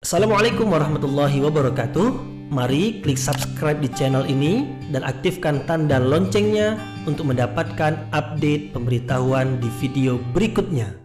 Assalamualaikum warahmatullahi wabarakatuh. Mari klik subscribe di channel ini dan aktifkan tanda loncengnya untuk mendapatkan update pemberitahuan di video berikutnya.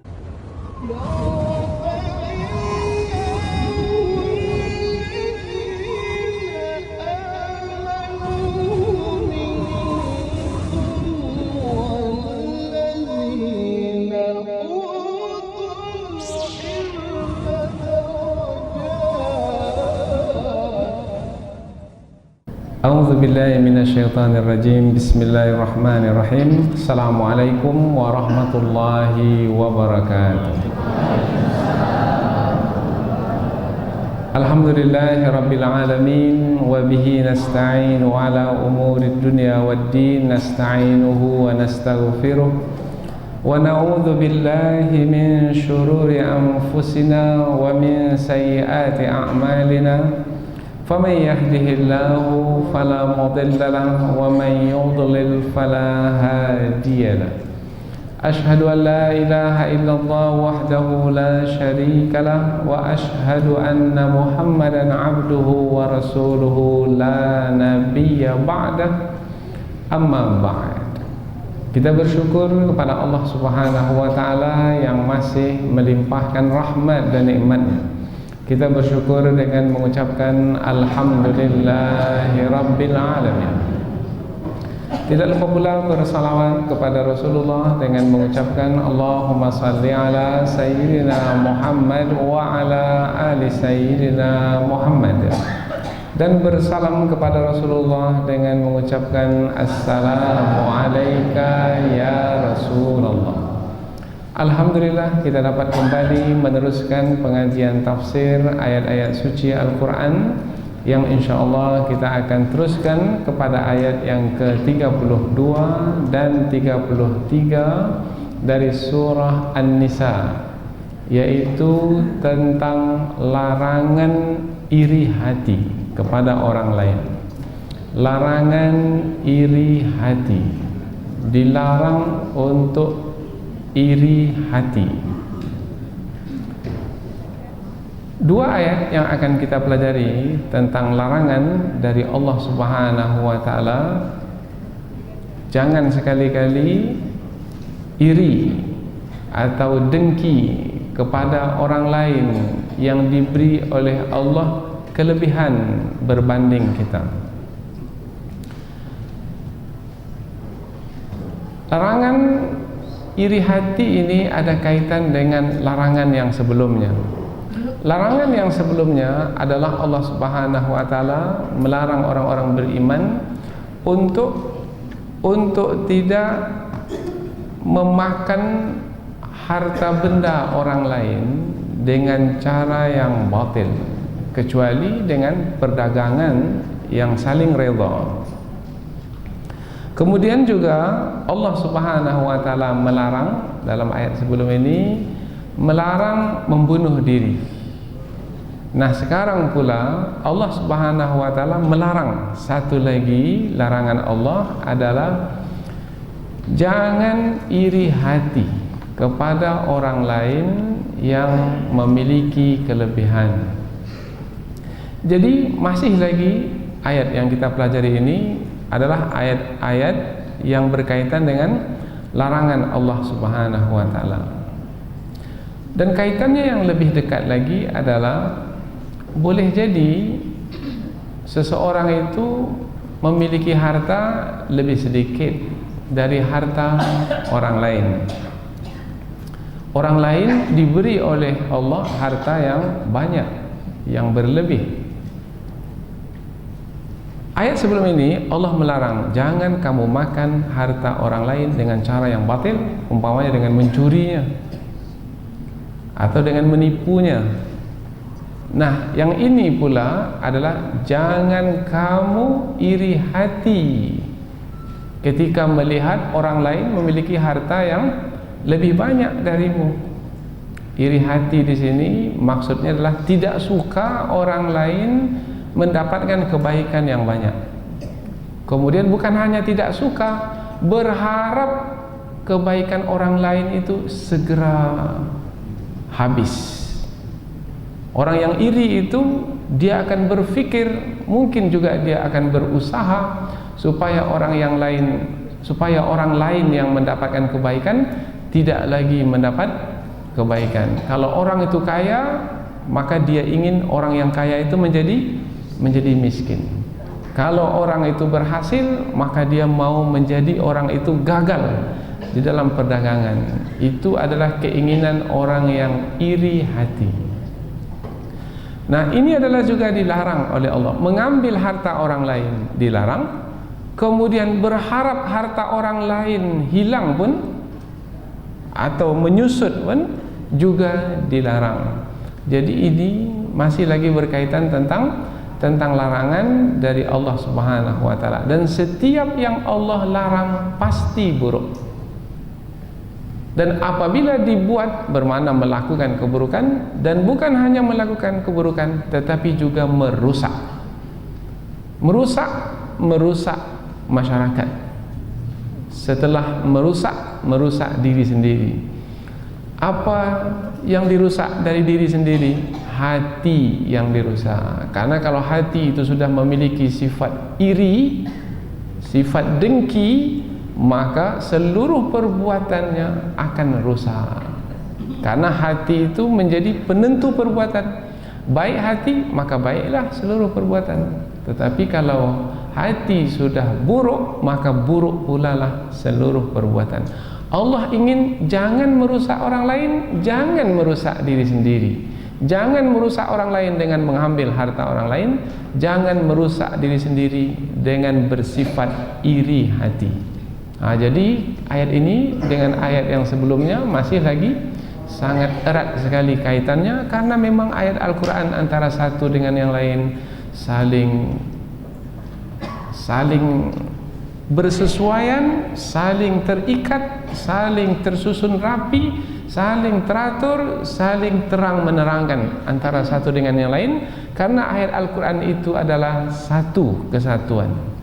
A'udzu billahi minasyaitonir rajim. Bismillahirrahmanirrahim. Assalamualaikum warahmatullahi wabarakatuh. Alhamdulillahi rabbil alamin wa bihi nasta'inu ala umurid dunya waddin. Nasta'inuhu wa nastaghfiruh wa na'udzu billahi min syururi anfusina wa min sayyiati a'malina. فمن يهده الله فلا مضل له ومن يضلل فلا هادي له أشهد أن لا إله إلا الله وحده لا شريك له وأشهد أن محمدا عبده ورسوله لا نبي بعده أما بعد. Kita bersyukur kepada Allah Subhanahu wa taala yang masih melimpahkan rahmat dan nikmat-Nya. Kita bersyukur dengan mengucapkan Alhamdulillahi Rabbil Alamin. Tidak lupa pula bersalawat kepada Rasulullah dengan mengucapkan Allahumma salli ala Sayyidina Muhammad wa ala ali Sayyidina Muhammad. Dan bersalam kepada Rasulullah dengan mengucapkan Assalamu alayka ya Rasulullah. Alhamdulillah kita dapat kembali meneruskan pengajian tafsir ayat-ayat suci Al-Quran yang insyaAllah kita akan teruskan kepada ayat yang ke-32 dan 33 dari surah An-Nisa, yaitu tentang larangan iri hati kepada orang lain. Larangan iri hati, dilarang untuk iri hati. Dua ayat yang akan kita pelajari tentang larangan dari Allah Subhanahu wa taala. Jangan sekali-kali iri atau dengki kepada orang lain yang diberi oleh Allah kelebihan berbanding kita. Larangan iri hati ini ada kaitan dengan larangan yang sebelumnya. Larangan yang sebelumnya adalah Allah Subhanahu wa taala melarang orang-orang beriman untuk tidak memakan harta benda orang lain dengan cara yang batil, kecuali dengan perdagangan yang saling redha. Kemudian juga Allah Subhanahu wa taala melarang dalam ayat sebelum ini, melarang membunuh diri. Nah, sekarang pula Allah Subhanahu wa taala melarang satu lagi. Larangan Allah adalah jangan iri hati kepada orang lain yang memiliki kelebihan. Jadi masih lagi ayat yang kita pelajari ini adalah ayat-ayat yang berkaitan dengan larangan Allah Subhanahu wa taala. Dan kaitannya yang lebih dekat lagi adalah boleh jadi seseorang itu memiliki harta lebih sedikit dari harta orang lain. Orang lain diberi oleh Allah harta yang banyak, yang berlebih. Ayat sebelum ini Allah melarang jangan kamu makan harta orang lain dengan cara yang batil, umpamanya dengan mencurinya atau dengan menipunya. Nah, yang ini pula adalah jangan kamu iri hati ketika melihat orang lain memiliki harta yang lebih banyak darimu. Iri hati di sini maksudnya adalah tidak suka orang lain mendapatkan kebaikan yang banyak. Kemudian bukan hanya tidak suka, berharap kebaikan orang lain itu segera habis. Orang yang iri itu dia akan berpikir, mungkin juga dia akan berusaha supaya orang lain yang mendapatkan kebaikan tidak lagi mendapat kebaikan. Kalau orang itu kaya, maka dia ingin orang yang kaya itu menjadi miskin. Kalau orang itu berhasil, maka dia mau menjadi orang itu gagal di dalam perdagangan. Itu adalah keinginan orang yang iri hati. Nah, ini adalah juga dilarang oleh Allah. Mengambil harta orang lain dilarang. Kemudian berharap harta orang lain hilang pun atau menyusut pun juga dilarang. Jadi ini masih lagi berkaitan tentang larangan dari Allah Subhanahu wa taala. Dan setiap yang Allah larang pasti buruk. Dan apabila dibuat bermakna melakukan keburukan, dan bukan hanya melakukan keburukan tetapi juga merusak masyarakat. Setelah merusak diri sendiri. Apa yang dirusak dari diri sendiri? Hati yang dirusak. Karena kalau hati itu sudah memiliki sifat iri, sifat dengki, maka seluruh perbuatannya akan rusak. Karena hati itu menjadi penentu perbuatan. Baik hati, maka baiklah seluruh perbuatan. Tetapi kalau hati sudah buruk, maka buruk pula lah seluruh perbuatan. Allah ingin jangan merusak orang lain, jangan merusak diri sendiri. Jangan merusak orang lain dengan mengambil harta orang lain, jangan merusak diri sendiri dengan bersifat iri hati. Jadi ayat ini dengan ayat yang sebelumnya masih lagi sangat erat sekali kaitannya, karena memang ayat Al-Quran antara satu dengan yang lain saling bersesuaian, saling terikat, saling tersusun rapi, saling teratur, saling terang menerangkan antara satu dengan yang lain, karena ayat Al-Quran itu adalah satu kesatuan.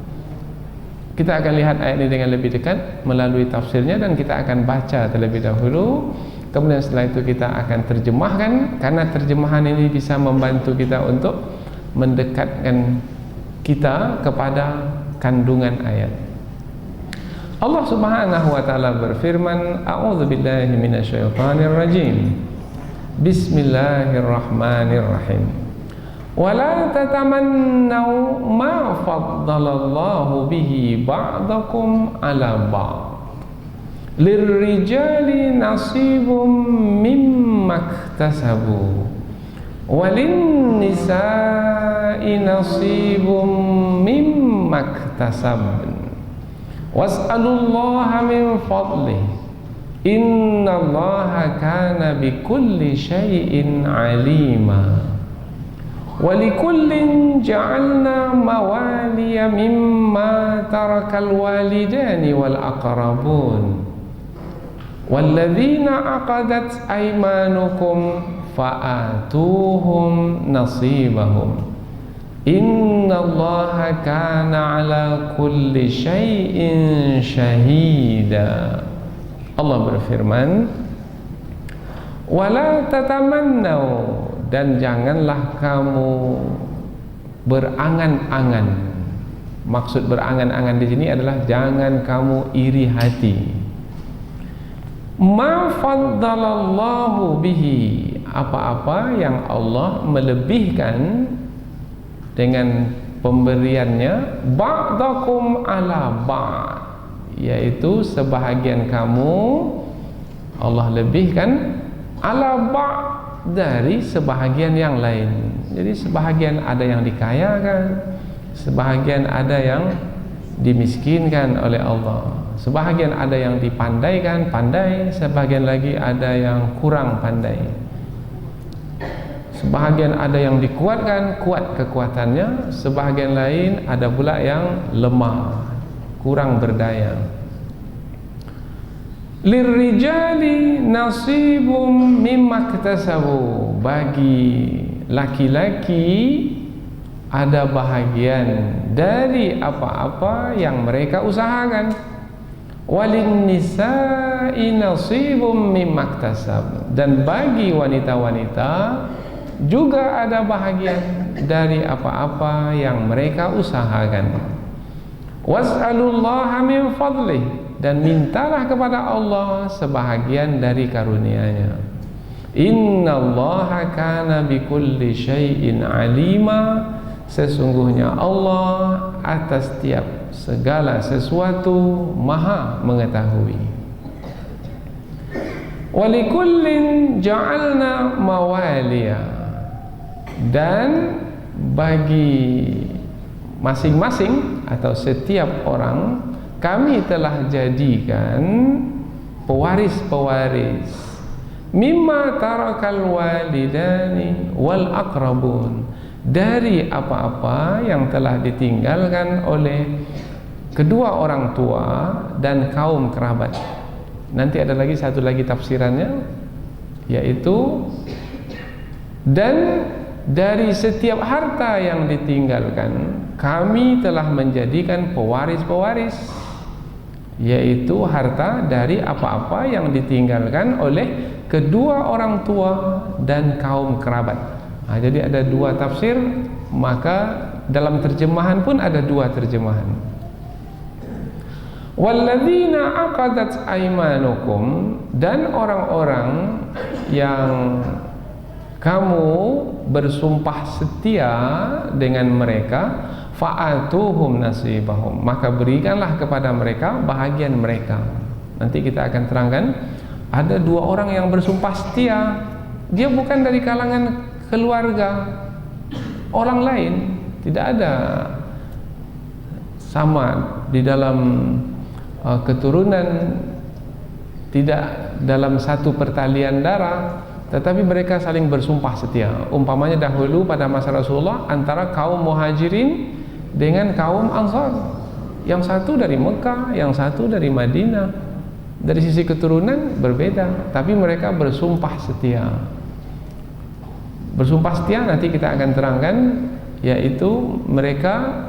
Kita akan lihat ayat ini dengan lebih dekat melalui tafsirnya, dan kita akan baca terlebih dahulu. Kemudian setelah itu kita akan terjemahkan, karena terjemahan ini bisa membantu kita untuk mendekatkan kita kepada kandungan ayat. Allah Subhanahu wa taala berfirman, A'udzubillahi minasyaitonirrajim. Bismillahirrahmanirrahim. Wala tatamannaw ma faddalallahu bihi ba'dakum 'ala ba'd. Lirrijali nasibum mimma iktasabu walin nisa'i nasibum mimma iktasabna. Was'alullaha min fadlih. Innallaha kana bikulli syai'in 'alima. Walikullin ja'alna mawaliya mimma tarakal walidani wal aqrabun walladzina aqadat aymanukum fa'atuhum nasibahum. Innallaha kana ala kulli syai'in syahida. Allah berfirman, wala tatamannaw, dan janganlah kamu berangan-angan. Maksud berangan-angan di sini adalah jangan kamu iri hati. Ma faddalallahu bihi, apa-apa yang Allah melebihkan dengan pemberiannya, ba'dakum ala ba'd, yaitu sebahagian kamu Allah lebihkan ala ba'd, dari sebahagian yang lain. Jadi sebahagian ada yang dikayakan, sebahagian ada yang dimiskinkan oleh Allah, sebahagian ada yang dipandaikan, pandai, sebahagian lagi ada yang kurang pandai, sebahagian ada yang dikuatkan, kuat kekuatannya, sebahagian lain ada pula yang lemah, kurang berdaya. Lirrijali nasibum mimma iktasabu, bagi laki-laki ada bahagian dari apa-apa yang mereka usahakan. Walin nisa'i nasibum mimma iktasab, dan bagi wanita-wanita juga ada bahagian dari apa-apa yang mereka usahakan. Was'alullaha min fadlih, dan mintalah kepada Allah sebahagian dari karunia-Nya. Innallaha kana bikulli syai'in alima, sesungguhnya Allah atas tiap segala sesuatu maha mengetahui. Walikullin ja'alna mawaliya, dan bagi masing-masing atau setiap orang kami telah jadikan pewaris-pewaris mimma tarakal walidani wal aqrabun, dari apa-apa yang telah ditinggalkan oleh kedua orang tua dan kaum kerabat. Nanti ada lagi satu lagi tafsirannya, yaitu dan dari setiap harta yang ditinggalkan kami telah menjadikan pewaris-pewaris, yaitu harta dari apa-apa yang ditinggalkan oleh kedua orang tua dan kaum kerabat. Nah, jadi ada dua tafsir, maka dalam terjemahan pun ada dua terjemahan. Walladzina aqadat aymanukum, dan orang-orang yang kamu bersumpah setia dengan mereka, fa'atuhum nasibahum, maka berikanlah kepada mereka bahagian mereka. Nanti kita akan terangkan, ada dua orang yang bersumpah setia, dia bukan dari kalangan keluarga orang lain, tidak ada sama di dalam keturunan, tidak dalam satu pertalian darah, tetapi mereka saling bersumpah setia. Umpamanya dahulu pada masa Rasulullah antara kaum Muhajirin dengan kaum Ansar, yang satu dari Mekah, yang satu dari Madinah. Dari sisi keturunan berbeda, tapi mereka bersumpah setia. Bersumpah setia nanti kita akan terangkan, yaitu mereka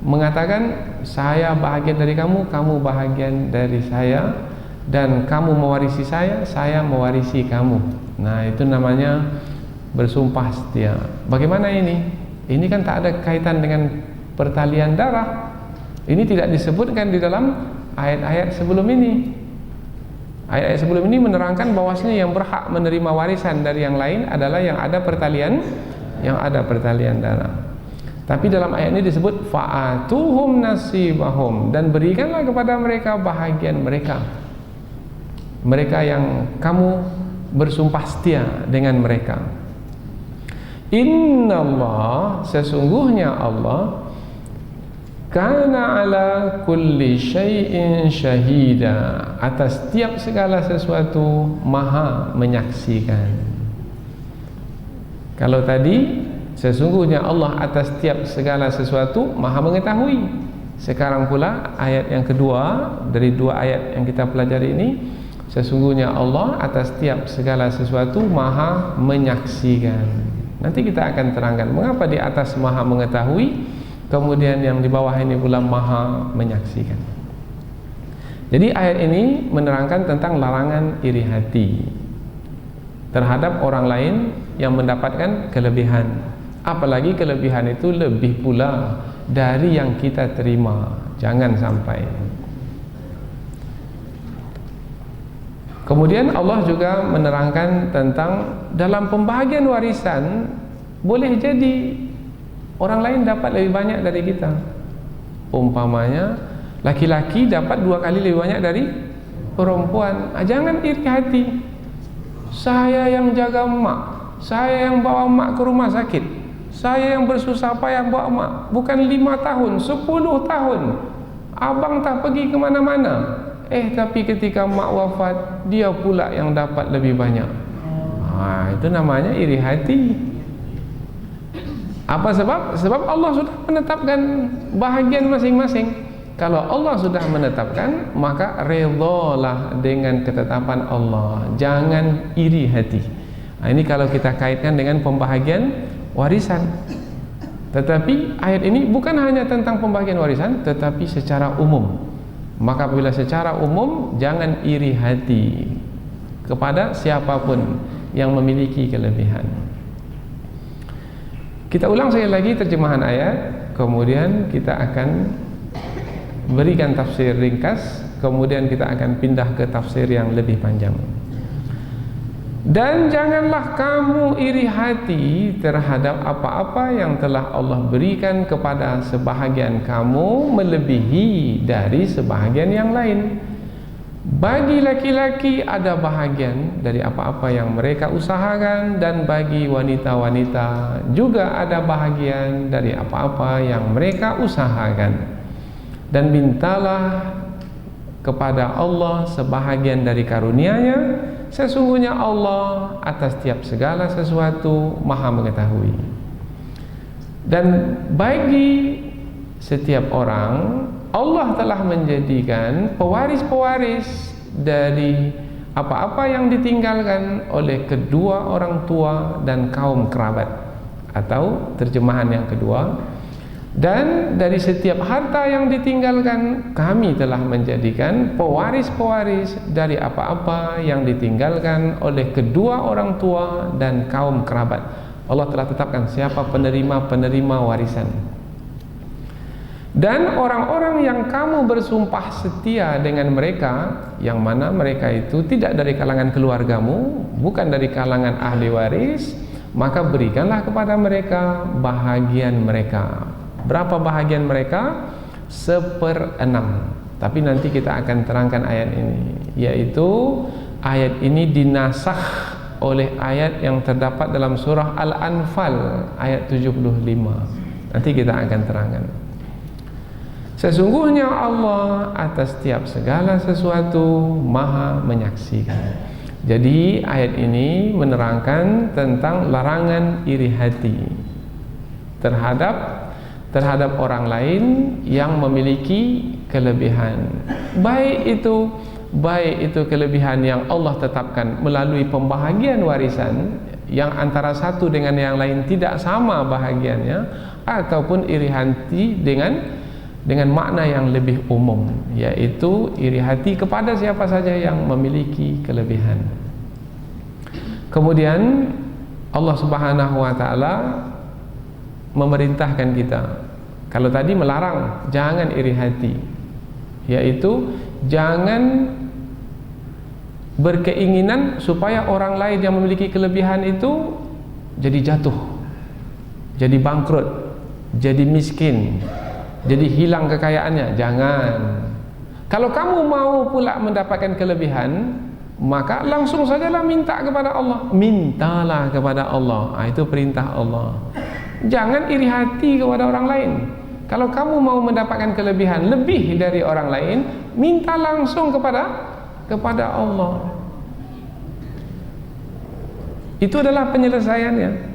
mengatakan, saya bahagian dari kamu, kamu bahagian dari saya, dan kamu mewarisi saya mewarisi kamu. Nah, itu namanya bersumpah setia. Bagaimana ini? Ini kan tak ada kaitan dengan pertalian darah. Ini tidak disebutkan di dalam ayat-ayat sebelum ini. Ayat-ayat sebelum ini menerangkan bahwasanya yang berhak menerima warisan dari yang lain adalah yang ada pertalian darah. Tapi dalam ayat ini disebut fa'atuhum nasibahum, dan berikanlah kepada mereka bahagian mereka. Mereka yang kamu bersumpah setia dengan mereka. Innallah, sesungguhnya Allah, kana ala kulli syai'in syahida, atas tiap segala sesuatu maha menyaksikan. Kalau tadi sesungguhnya Allah atas tiap segala sesuatu maha mengetahui, sekarang pula ayat yang kedua dari dua ayat yang kita pelajari ini, sesungguhnya Allah atas tiap segala sesuatu maha menyaksikan. Nanti kita akan terangkan mengapa di atas maha mengetahui, kemudian yang di bawah ini pula maha menyaksikan. Jadi ayat ini menerangkan tentang larangan iri hati terhadap orang lain yang mendapatkan kelebihan, apalagi kelebihan itu lebih pula dari yang kita terima. Jangan sampai. Kemudian Allah juga menerangkan tentang dalam pembahagian warisan, boleh jadi orang lain dapat lebih banyak dari kita. Umpamanya laki-laki dapat 2 kali lebih banyak dari perempuan. Jangan iri hati. Saya yang jaga emak, saya yang bawa emak ke rumah sakit, saya yang bersusah payah bawa emak, bukan 5 tahun, 10 tahun abang tak pergi kemana-mana. Tapi ketika emak wafat, dia pula yang dapat lebih banyak. Itu namanya iri hati. Apa sebab? Sebab Allah sudah menetapkan bahagian masing-masing. Kalau Allah sudah menetapkan, maka redhalah dengan ketetapan Allah. Jangan iri hati. Ini kalau kita kaitkan dengan pembahagian warisan. Tetapi ayat ini bukan hanya tentang pembagian warisan, tetapi secara umum. Maka apabila secara umum, jangan iri hati kepada siapapun yang memiliki kelebihan. Kita ulang sekali lagi terjemahan ayat, kemudian kita akan berikan tafsir ringkas, kemudian kita akan pindah ke tafsir yang lebih panjang. Dan janganlah kamu iri hati terhadap apa-apa yang telah Allah berikan kepada sebahagian kamu melebihi dari sebahagian yang lain. Bagi laki-laki ada bahagian dari apa-apa yang mereka usahakan, dan bagi wanita-wanita juga ada bahagian dari apa-apa yang mereka usahakan. Dan mintalah kepada Allah sebahagian dari karunia-Nya, sesungguhnya Allah atas tiap segala sesuatu Maha mengetahui. Dan bagi setiap orang Allah telah menjadikan pewaris-pewaris dari apa-apa yang ditinggalkan oleh kedua orang tua dan kaum kerabat, atau terjemahan yang kedua, dan dari setiap harta yang ditinggalkan kami telah menjadikan pewaris-pewaris dari apa-apa yang ditinggalkan oleh kedua orang tua dan kaum kerabat. Allah telah tetapkan siapa penerima-penerima warisan. Dan orang-orang yang kamu bersumpah setia dengan mereka, yang mana mereka itu tidak dari kalangan keluargamu, bukan dari kalangan ahli waris, maka berikanlah kepada mereka bahagian mereka. Berapa bahagian mereka? 1/6. Tapi nanti kita akan terangkan ayat ini, yaitu ayat ini dinasakh oleh ayat yang terdapat dalam surah Al-Anfal ayat 75. Nanti kita akan terangkan. Sesungguhnya Allah atas tiap segala sesuatu Maha menyaksikan. Jadi ayat ini menerangkan tentang larangan iri hati terhadap orang lain yang memiliki kelebihan. Baik itu kelebihan yang Allah tetapkan melalui pembahagian warisan, yang antara satu dengan yang lain tidak sama bahagiannya, ataupun iri hati dengan makna yang lebih umum, yaitu iri hati kepada siapa saja yang memiliki kelebihan. Kemudian Allah Subhanahu wa taala memerintahkan kita, kalau tadi melarang jangan iri hati, yaitu jangan berkeinginan supaya orang lain yang memiliki kelebihan itu jadi jatuh, jadi bangkrut, jadi miskin, jadi hilang kekayaannya. Jangan. Kalau kamu mau pula mendapatkan kelebihan, maka langsung sajalah minta kepada Allah. Mintalah kepada Allah. Itu perintah Allah. Jangan iri hati kepada orang lain. Kalau kamu mau mendapatkan kelebihan lebih dari orang lain, minta langsung kepada Allah. Itu adalah penyelesaiannya.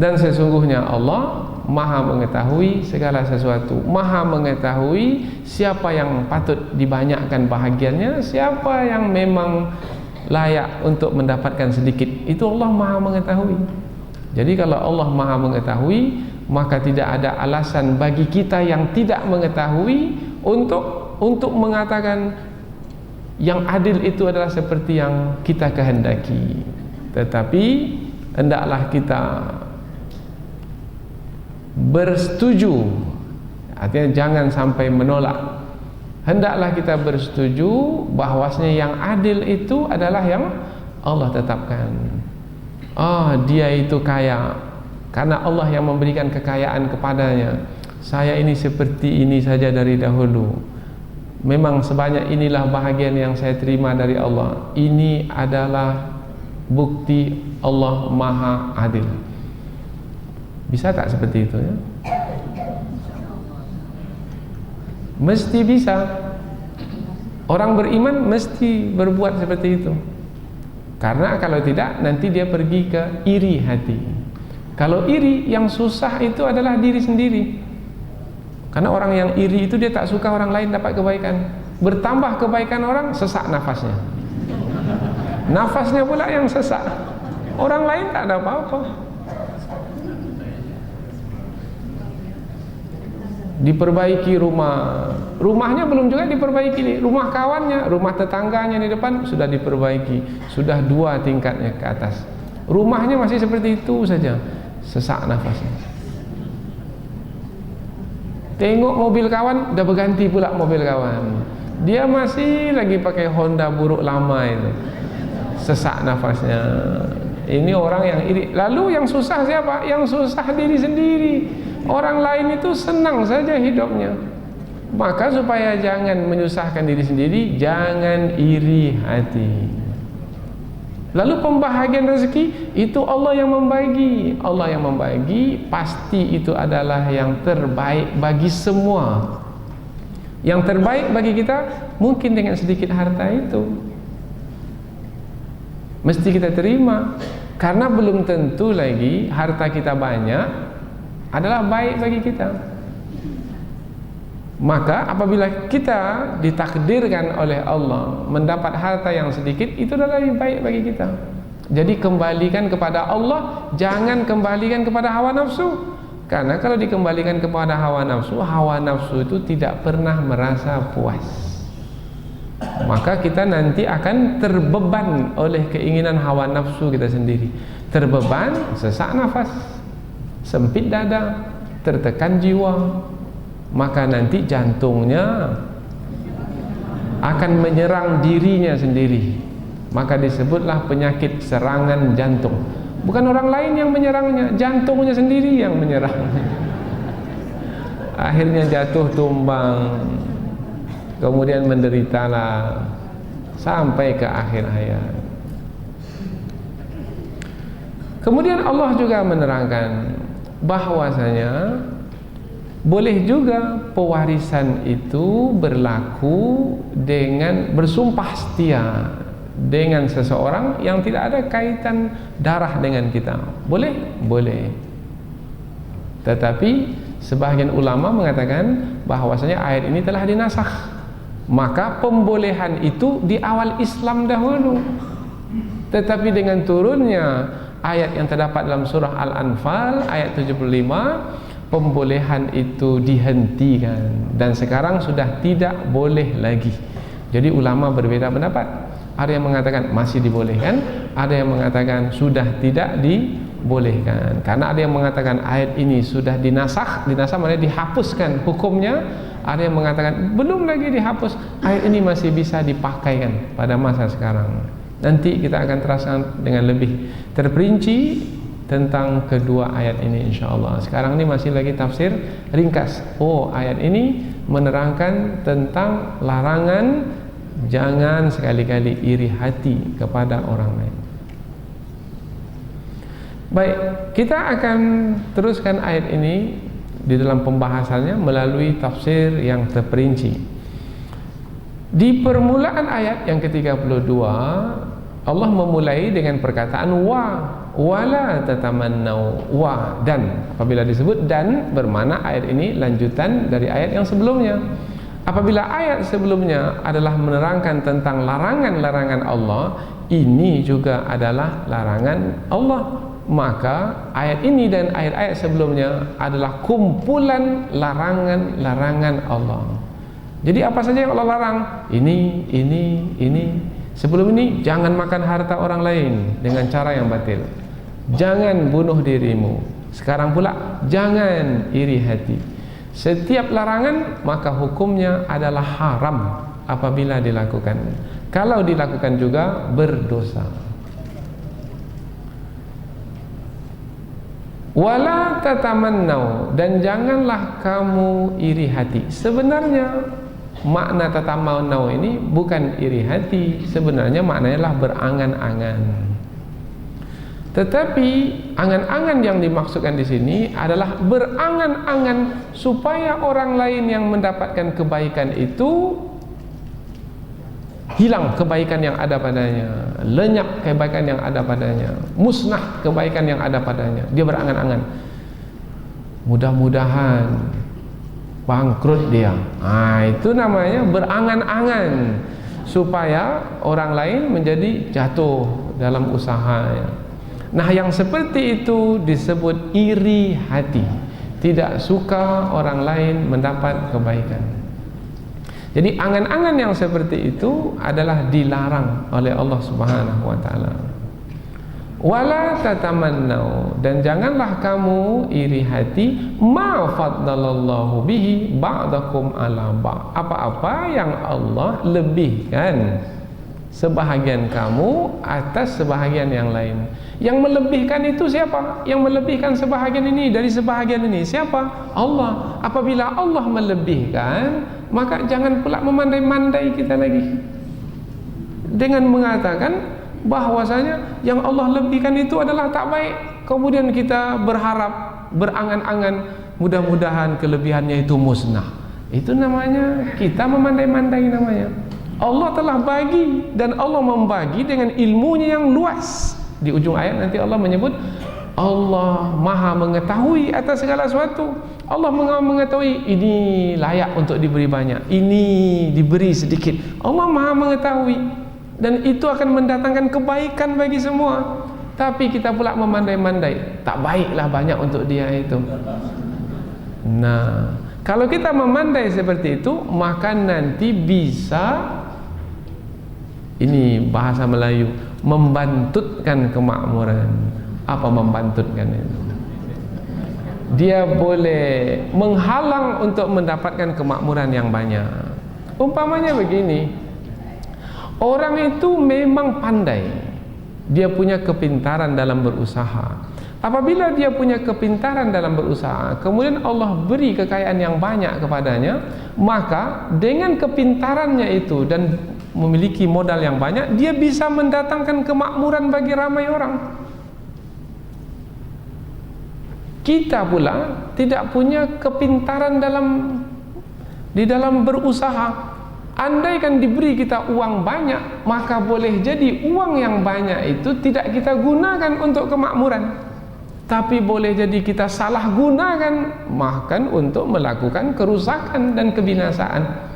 Dan sesungguhnya Allah Maha mengetahui segala sesuatu, Maha mengetahui siapa yang patut dibanyakkan bahagiannya, siapa yang memang layak untuk mendapatkan sedikit. Itu Allah Maha mengetahui. Jadi kalau Allah Maha mengetahui, maka tidak ada alasan bagi kita yang tidak mengetahui untuk mengatakan yang adil itu adalah seperti yang kita kehendaki. Tetapi hendaklah kita bersetuju, artinya jangan sampai menolak. Hendaklah kita bersetuju bahwasanya yang adil itu adalah yang Allah tetapkan. Dia itu kaya karena Allah yang memberikan kekayaan kepadanya. Saya ini seperti ini saja dari dahulu, memang sebanyak inilah bahagian yang saya terima dari Allah. Ini adalah bukti Allah Maha Adil. Bisa tak seperti itu ya? Mesti bisa. Orang beriman mesti berbuat seperti itu. Karena kalau tidak, nanti dia pergi ke iri hati. Kalau iri, yang susah itu adalah diri sendiri. Karena orang yang iri itu dia tak suka orang lain dapat kebaikan. Bertambah kebaikan orang, sesak nafasnya. Nafasnya pula yang sesak. Orang lain tak ada apa-apa. Diperbaiki rumahnya belum juga diperbaiki, rumah kawannya, rumah tetangganya di depan sudah diperbaiki, sudah 2 tingkatnya ke atas. rumahnya masih seperti itu saja, sesak nafasnya. Tengok mobil kawan, udah berganti pula mobil kawan, dia masih lagi pakai Honda buruk lama itu, sesak nafasnya. Ini orang yang iri. Lalu yang susah siapa? Yang susah diri sendiri. Orang lain itu senang saja hidupnya. Maka supaya jangan menyusahkan diri sendiri, jangan iri hati. Lalu pembahagian rezeki itu Allah yang membagi. Allah yang membagi, pasti itu adalah yang terbaik bagi semua. Yang terbaik bagi kita mungkin dengan sedikit harta itu mesti kita terima, karena belum tentu lagi harta kita banyak adalah baik bagi kita. Maka apabila kita ditakdirkan oleh Allah mendapat harta yang sedikit, itu adalah lebih baik bagi kita. Jadi kembalikan kepada Allah, jangan kembalikan kepada hawa nafsu. Karena kalau dikembalikan kepada hawa nafsu itu tidak pernah merasa puas. Maka kita nanti akan terbeban oleh keinginan hawa nafsu kita sendiri. Terbeban, sesak nafas, sempit dada, tertekan jiwa. Maka nanti jantungnya akan menyerang dirinya sendiri. Maka disebutlah penyakit serangan jantung. Bukan orang lain yang menyerangnya, jantungnya sendiri yang menyerang. Akhirnya jatuh tumbang, kemudian menderitalah sampai ke akhir hayat. Kemudian Allah juga menerangkan bahwasanya boleh juga pewarisan itu berlaku dengan bersumpah setia dengan seseorang yang tidak ada kaitan darah dengan kita. Boleh? Boleh. Tetapi sebahagian ulama mengatakan bahwasanya ayat ini telah dinasakh. Maka pembolehan itu di awal Islam dahulu. Tetapi dengan turunnya ayat yang terdapat dalam surah Al-Anfal ayat 75, pembolehan itu dihentikan dan sekarang sudah tidak boleh lagi. Jadi ulama berbeda pendapat. Ada yang mengatakan masih dibolehkan, ada yang mengatakan sudah tidak dibolehkan. Karena ada yang mengatakan ayat ini sudah dinasakh, maknanya dihapuskan hukumnya. Ada yang mengatakan belum lagi dihapus, ayat ini masih bisa dipakaikan pada masa sekarang. Nanti kita akan teraskan dengan lebih terperinci tentang kedua ayat ini insyaallah. Sekarang ini masih lagi tafsir ringkas. Oh, ayat ini menerangkan tentang larangan jangan sekali-kali iri hati kepada orang lain. Baik, kita akan teruskan ayat ini di dalam pembahasannya melalui tafsir yang terperinci. Di permulaan ayat yang ke-32, Allah memulai dengan perkataan wala tatamannau, dan apabila disebut dan bermakna ayat ini lanjutan dari ayat yang sebelumnya. Apabila ayat sebelumnya adalah menerangkan tentang larangan-larangan Allah, ini juga adalah larangan Allah. Maka ayat ini dan ayat-ayat sebelumnya adalah kumpulan larangan-larangan Allah. Jadi apa saja yang Allah larang? Ini. Sebelum ini, jangan makan harta orang lain dengan cara yang batil. Jangan bunuh dirimu. Sekarang pula, jangan iri hati. Setiap larangan maka hukumnya adalah haram apabila dilakukan. Kalau dilakukan juga berdosa. Wala tatamannau, dan janganlah kamu iri hati. Sebenarnya makna tatamannau ini bukan iri hati, sebenarnya maknanya adalah berangan-angan. Tetapi angan-angan yang dimaksudkan di sini adalah berangan-angan supaya orang lain yang mendapatkan kebaikan itu hilang kebaikan yang ada padanya, lenyap kebaikan yang ada padanya, musnah kebaikan yang ada padanya. Dia berangan-angan, mudah-mudahan bangkrut dia. Itu namanya berangan-angan supaya orang lain menjadi jatuh dalam usahanya. Nah, yang seperti itu disebut iri hati, tidak suka orang lain mendapat kebaikan. Jadi angan-angan yang seperti itu adalah dilarang oleh Allah Subhanahu wa taala. Wala tatamannau, dan janganlah kamu iri hati ma faddalallahu bihi ba'dakum ala ba', apa-apa yang Allah lebihkan sebahagian kamu atas sebahagian yang lain. Yang melebihkan itu siapa? Yang melebihkan sebahagian ini dari sebahagian ini siapa? Allah. Apabila Allah melebihkan, maka jangan pula memandai-mandai kita lagi dengan mengatakan bahwasanya yang Allah lebihkan itu adalah tak baik. Kemudian kita berharap, berangan-angan, mudah-mudahan kelebihannya itu musnah. Itu namanya kita memandai-mandai namanya. Allah telah bagi, dan Allah membagi dengan ilmunya yang luas. Di ujung ayat nanti Allah menyebut Allah maha mengetahui atas segala sesuatu. Allah mengetahui ini layak untuk diberi banyak, ini diberi sedikit. Allah maha mengetahui, dan itu akan mendatangkan kebaikan bagi semua. Tapi kita pula memandai-mandai, tak baiklah banyak untuk dia itu. Nah, kalau kita memandai seperti itu, maka nanti bisa, ini bahasa Melayu, membantutkan kemakmuran. Apa membantutkan itu? Dia boleh menghalang untuk mendapatkan kemakmuran yang banyak. Umpamanya begini, orang itu memang pandai, dia punya kepintaran dalam berusaha. Apabila dia punya kepintaran dalam berusaha, kemudian Allah beri kekayaan yang banyak kepadanya, maka dengan kepintarannya itu dan memiliki modal yang banyak, dia bisa mendatangkan kemakmuran bagi ramai orang. Kita pula tidak punya kepintaran di dalam berusaha. Andaikan diberi kita uang banyak, maka boleh jadi uang yang banyak itu tidak kita gunakan untuk kemakmuran, tapi boleh jadi kita salah gunakan, bahkan untuk melakukan kerusakan dan kebinasaan.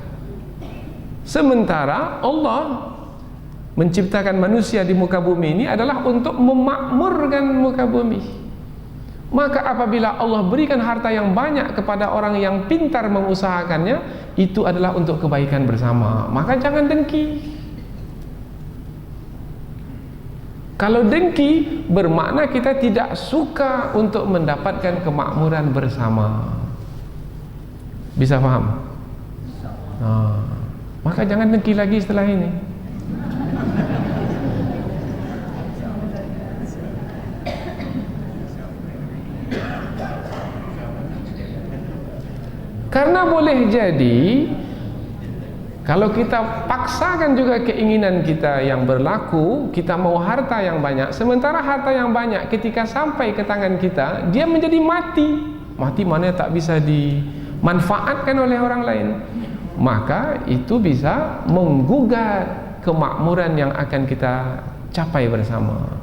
Sementara Allah menciptakan manusia di muka bumi ini adalah untuk memakmurkan muka bumi. Maka apabila Allah berikan harta yang banyak kepada orang yang pintar mengusahakannya, itu adalah untuk kebaikan bersama. Maka jangan dengki. Kalau dengki bermakna kita tidak suka untuk mendapatkan kemakmuran bersama. Bisa paham? Nah, maka jangan dengki lagi setelah ini. Karena boleh jadi kalau kita paksakan juga keinginan kita yang berlaku, kita mau harta yang banyak, sementara harta yang banyak ketika sampai ke tangan kita, dia menjadi mati. Mati mana tak bisa dimanfaatkan oleh orang lain. Maka itu bisa menggugat kemakmuran yang akan kita capai bersama.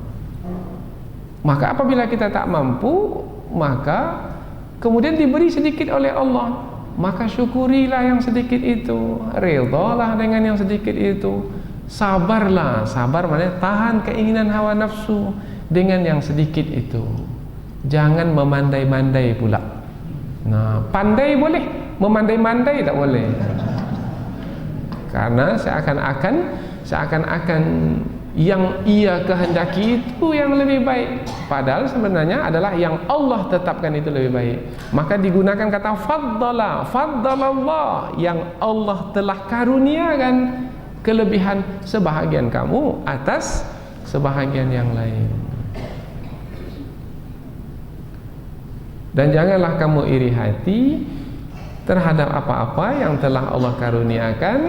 Maka apabila kita tak mampu, maka kemudian diberi sedikit oleh Allah, maka syukurilah yang sedikit itu, ridhalah dengan yang sedikit itu, sabarlah. Sabar maknanya tahan keinginan hawa nafsu dengan yang sedikit itu. Jangan memandai-mandai pula. Nah, pandai boleh, memandai-mandai tak boleh. Karena seakan-akan yang ia kehendaki itu yang lebih baik, padahal sebenarnya adalah yang Allah tetapkan itu lebih baik. Maka digunakan kata faddala, faddalallah, yang Allah telah karuniakan kelebihan sebahagian kamu atas sebahagian yang lain. Dan janganlah kamu iri hati terhadap apa-apa yang telah Allah karuniakan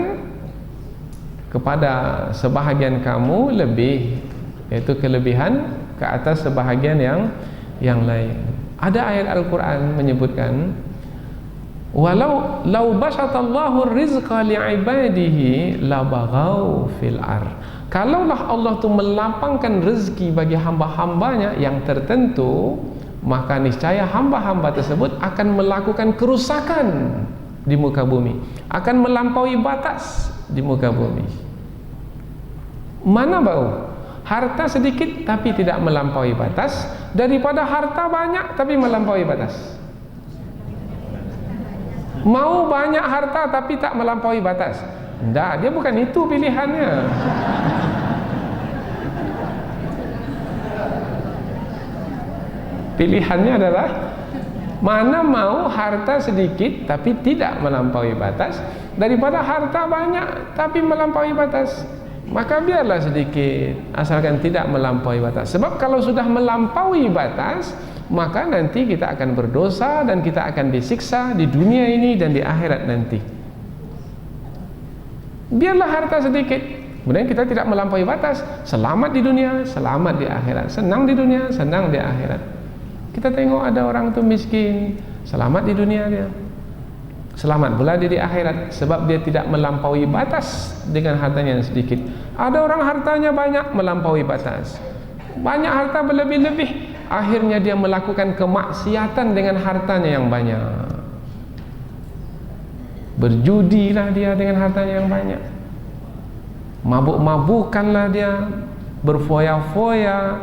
kepada sebahagian kamu lebih, yaitu kelebihan ke atas sebahagian yang lain. Ada ayat Al-Quran menyebutkan, walau lau basatallahu rizqa li'ibadihi labaghaw fil ar. Kalaulah Allah tu melapangkan rezeki bagi hamba-hambanya yang tertentu, maka niscaya hamba-hamba tersebut akan melakukan kerusakan di muka bumi, akan melampaui batas di muka bumi. Mana bau harta sedikit tapi tidak melampaui batas, daripada harta banyak tapi melampaui batas? Mau banyak harta tapi tak melampaui batas? Tidak, dia bukan itu pilihannya. Pilihannya adalah mana mau harta sedikit tapi tidak melampaui batas, daripada harta banyak tapi melampaui batas. Maka biarlah sedikit, asalkan tidak melampaui batas. Sebab kalau sudah melampaui batas, maka nanti kita akan berdosa dan kita akan disiksa di dunia ini dan di akhirat nanti. Biarlah harta sedikit, kemudian kita tidak melampaui batas, selamat di dunia, selamat di akhirat, senang di dunia, senang di akhirat. Kita tengok ada orang tu miskin, selamat di dunia dia, selamat pula dia di akhirat, sebab dia tidak melampaui batas dengan hartanya yang sedikit. Ada orang hartanya banyak, melampaui batas, banyak harta berlebih-lebih, akhirnya dia melakukan kemaksiatan dengan hartanya yang banyak. Berjudilah dia dengan hartanya yang banyak, mabuk-mabukanlah dia, berfoya-foya,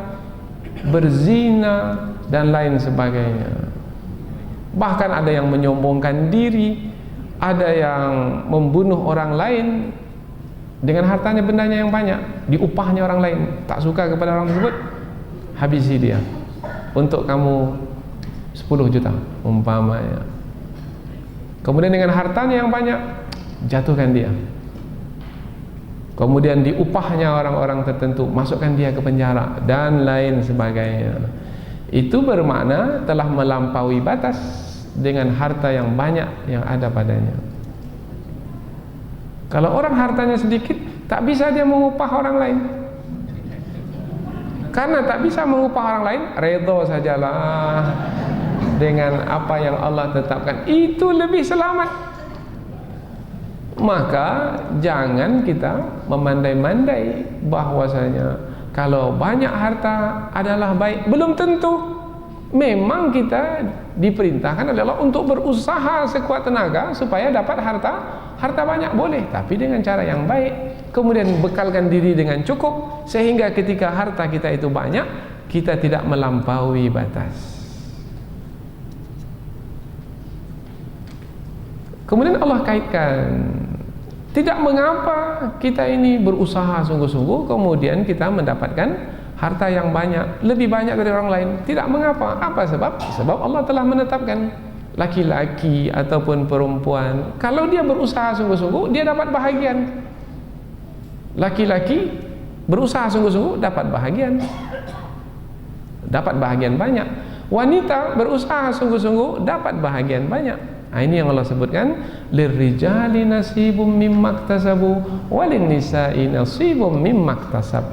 berzina dan lain sebagainya. Bahkan ada yang menyombongkan diri, ada yang membunuh orang lain dengan hartanya bendanya yang banyak, diupahnya orang lain, tak suka kepada orang tersebut, habisi dia, untuk kamu 10 juta umpamanya. Kemudian dengan hartanya yang banyak, jatuhkan dia, kemudian diupahnya orang-orang tertentu, masukkan dia ke penjara dan lain sebagainya. Itu bermakna telah melampaui batas dengan harta yang banyak yang ada padanya. Kalau orang hartanya sedikit, tak bisa dia mengupah orang lain. Karena tak bisa mengupah orang lain, redha sajalah dengan apa yang Allah tetapkan, itu lebih selamat. Maka jangan kita memandai-mandai bahwasanya kalau banyak harta adalah baik. Belum tentu. Memang kita diperintahkan adalah untuk berusaha sekuat tenaga supaya dapat harta banyak, boleh, tapi dengan cara yang baik. Kemudian bekalkan diri dengan cukup, sehingga ketika harta kita itu banyak, kita tidak melampaui batas. Kemudian Allah kaitkan, tidak mengapa kita ini berusaha sungguh-sungguh kemudian kita mendapatkan harta yang banyak, lebih banyak dari orang lain. Tidak mengapa. Apa sebab? Sebab Allah telah menetapkan laki-laki ataupun perempuan, kalau dia berusaha sungguh-sungguh, dia dapat bahagian. Laki-laki berusaha sungguh-sungguh dapat bahagian, dapat bahagian banyak. Wanita berusaha sungguh-sungguh dapat bahagian banyak. Nah, ini yang Allah sebutkan, lirrijali nasibum mimmaktasabu walin nisa'i nasibum mimmaktasab.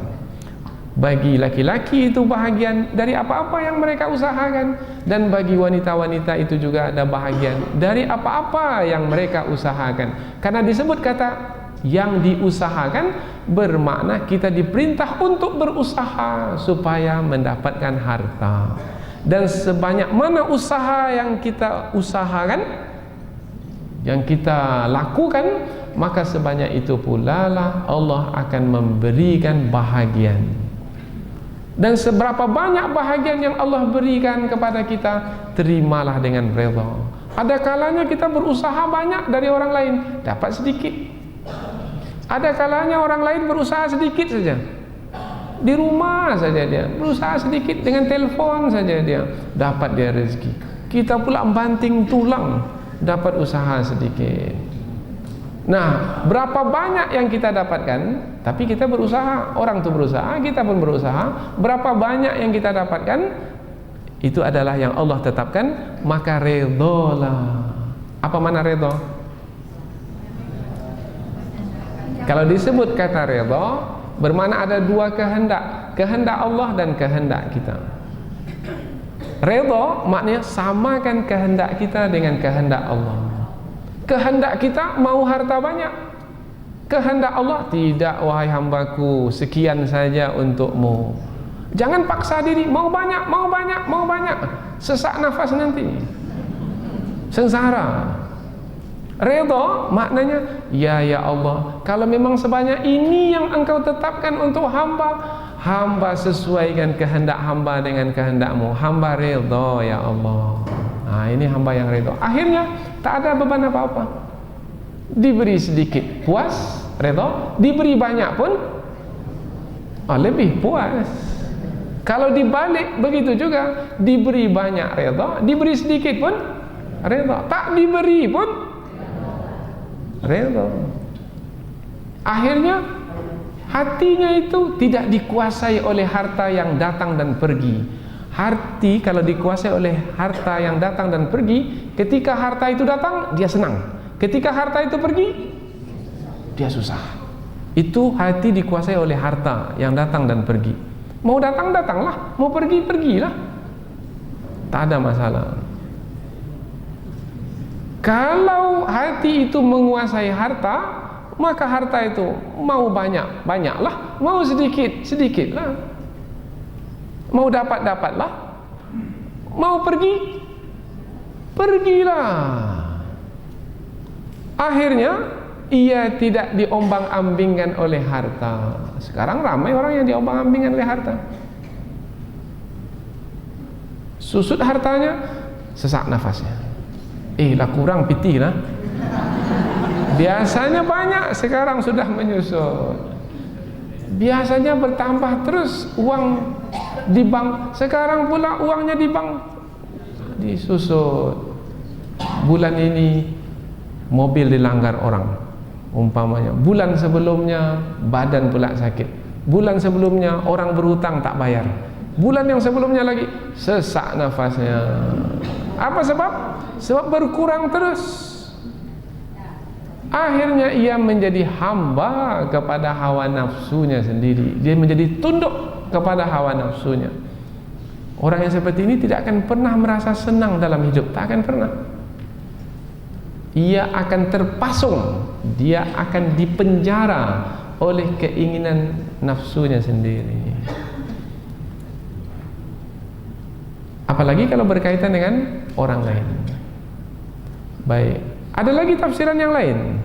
Bagi laki-laki itu bahagian dari apa-apa yang mereka usahakan, dan bagi wanita-wanita itu juga ada bahagian dari apa-apa yang mereka usahakan. Karena disebut kata yang diusahakan, bermakna kita diperintah untuk berusaha supaya mendapatkan harta. Dan sebanyak mana usaha yang kita usahakan, yang kita lakukan, maka sebanyak itu pula lah Allah akan memberikan bahagian. Dan seberapa banyak bahagian yang Allah berikan kepada kita, terimalah dengan redha. Ada kalanya kita berusaha banyak dari orang lain, dapat sedikit. Ada kalanya orang lain berusaha sedikit saja, di rumah saja dia berusaha sedikit, dengan telepon saja dia dapat dia rezeki. Kita pula banting tulang dapat usaha sedikit. Nah, berapa banyak yang kita dapatkan, tapi kita berusaha, orang tu berusaha, kita pun berusaha. Berapa banyak yang kita dapatkan, itu adalah yang Allah tetapkan, maka redhalah. Apa mana redha? Kalau disebut kata redha, bermakna ada dua kehendak, kehendak Allah dan kehendak kita. Redha maknanya samakan kehendak kita dengan kehendak Allah. Kehendak kita mau harta banyak, kehendak Allah tidak, wahai hambaku, sekian saja untukmu. Jangan paksa diri, mau banyak, mau banyak, mau banyak, sesak nafas nanti, sengsara. Redha maknanya, ya Allah, kalau memang sebanyak ini yang engkau tetapkan untuk hamba, hamba sesuaikan kehendak hamba dengan kehendakmu, hamba redha ya Allah. Nah, ini hamba yang redha. Akhirnya tak ada beban apa-apa. Diberi sedikit puas, redha. Diberi banyak pun lebih puas. Kalau dibalik begitu juga, diberi banyak redha, diberi sedikit pun redha, tak diberi pun redha. Akhirnya hatinya itu tidak dikuasai oleh harta yang datang dan pergi. Hati kalau dikuasai oleh harta yang datang dan pergi, ketika harta itu datang dia senang, ketika harta itu pergi dia susah. Itu hati dikuasai oleh harta yang datang dan pergi. Mau datang datanglah, mau pergi pergilah, tak ada masalah. Kalau hati itu menguasai harta, maka harta itu mau banyak banyaklah, mau sedikit sedikitlah. Mau dapat dapatlah, mau pergi pergilah. Akhirnya ia tidak diombang-ambingkan oleh harta. Sekarang ramai orang yang diombang-ambingkan oleh harta. Susut hartanya, sesak nafasnya. Lah kurang pitih lah. Biasanya banyak, sekarang sudah menyusut. Biasanya bertambah terus uang di bank, sekarang pula uangnya di bank disusut. Bulan ini mobil dilanggar orang, umpamanya. Bulan sebelumnya badan pula sakit. Bulan sebelumnya orang berhutang tak bayar. Bulan yang sebelumnya lagi sesak nafasnya. Apa sebab? Sebab berkurang terus. Akhirnya ia menjadi hamba kepada hawa nafsunya sendiri. Dia menjadi tunduk kepada hawa nafsunya. Orang yang seperti ini tidak akan pernah merasa senang dalam hidup, tak akan pernah. Ia akan terpasung, dia akan dipenjara oleh keinginan nafsunya sendiri. Apalagi kalau berkaitan dengan orang lain. Baik, ada lagi tafsiran yang lain.